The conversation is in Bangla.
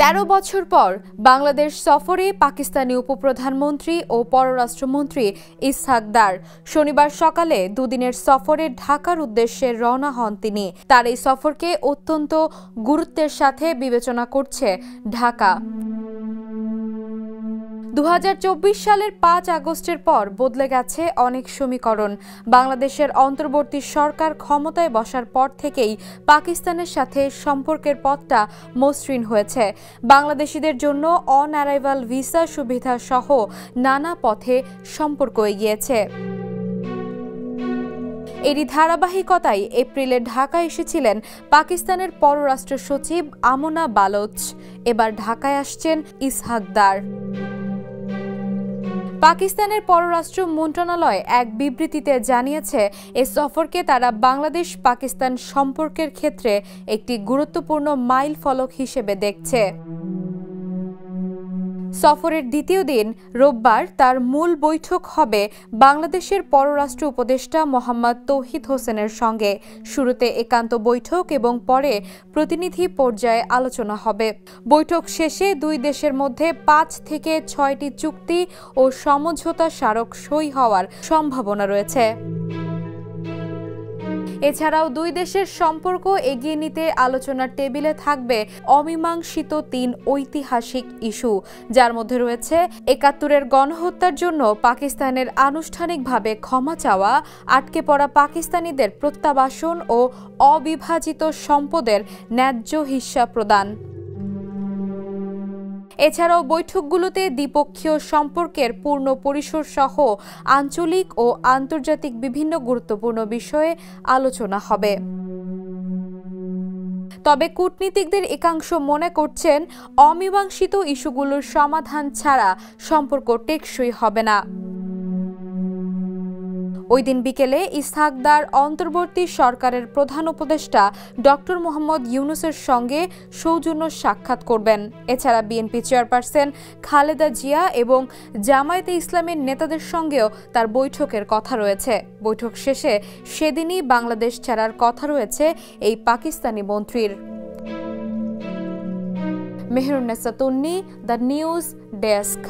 13 বছর পর বাংলাদেশ সফরে পাকিস্তানি উপপ্রধানমন্ত্রী ও পররাষ্ট্রমন্ত্রী ইসহাক দার শনিবার সকালে দুদিনের সফরে ঢাকার উদ্দেশ্যে রওনা হন তিনি। তার এই সফরকে অত্যন্ত গুরুত্বের সাথে বিবেচনা করছে ঢাকা। 2024 সালের 5 আগস্টের পর বদলে গেছে অনেক সমীকরণ। বাংলাদেশের অন্তর্বর্তী সরকার ক্ষমতায় বসার পর থেকেই পাকিস্তানের সাথে সম্পর্কের পথটা মসৃণ হয়েছে। বাংলাদেশিদের জন্য অন অ্যারাইভাল ভিসা সুবিধা সহ নানা পথে সম্পর্ক এগিয়েছে। এরই ধারাবাহিকতায় এপ্রিলে ঢাকা এসেছিলেন পাকিস্তানের পররাষ্ট্র সচিব আমনা বালোচ। এবার ঢাকায় আসছেন ইসহাক দার। পাকিস্তানের পররাষ্ট্র মন্ত্রণালয় এক বিবৃতিতে জানিয়েছে, এই সফরকে তারা বাংলাদেশ পাকিস্তান সম্পর্কের ক্ষেত্রে একটি গুরুত্বপূর্ণ মাইল ফলক হিসেবে দেখছে। সফরের দ্বিতীয় দিন রোববার তার মূল বৈঠক হবে বাংলাদেশের পররাষ্ট্র উপদেষ্টা মোহাম্মদ তৌহিদ হোসেনের সঙ্গে। শুরুতে একান্ত বৈঠক এবং পরে প্রতিনিধি পর্যায়ে আলোচনা হবে। বৈঠক শেষে দুই দেশের মধ্যে 5 থেকে 6টি চুক্তি ও সমঝোতা স্মারক সই হওয়ার সম্ভাবনা রয়েছে। এছাড়াও দুই দেশের সম্পর্ক এগিয়ে নিতে আলোচনার টেবিলে থাকবে অমীমাংসিত 3 ঐতিহাসিক ইস্যু, যার মধ্যে রয়েছে 71-এর গণহত্যার জন্য পাকিস্তানের আনুষ্ঠানিকভাবে ক্ষমা চাওয়া, আটকে পড়া পাকিস্তানিদের প্রত্যাবাসন ও অবিভাজিত সম্পদের ন্যায্য হিস্যা প্রদান। এছাড়াও বৈঠকগুলোতে দ্বিপক্ষীয় সম্পর্কের পূর্ণ পরিসর সহ আঞ্চলিক ও আন্তর্জাতিক বিভিন্ন গুরুত্বপূর্ণ বিষয়ে আলোচনা হবে। তবে কূটনীতিকদের একাংশ মনে করছেন, অমীমাংসিত ইস্যুগুলোর সমাধান ছাড়া সম্পর্ক টেকসই হবে না। ওই দিন বিকেলে ইসহাক দার অন্তর্বর্তী সরকারের প্রধান উপদেষ্টা ডক্টর মোহাম্মদ ইউনূসের সঙ্গে সৌজন্য সাক্ষাৎ করবেন। এছাড়া বিএনপি চেয়ারপারসন খালেদা জিয়া এবং জামায়াতে ইসলামের নেতাদের সঙ্গেও তার বৈঠকের কথা রয়েছে। বৈঠক শেষে সেদিনই বাংলাদেশ ছাড়ার কথা রয়েছে এই পাকিস্তানি মন্ত্রীর। মেহেরুন্নেসা তন্নি, দ্য নিউজ ডেস্ক।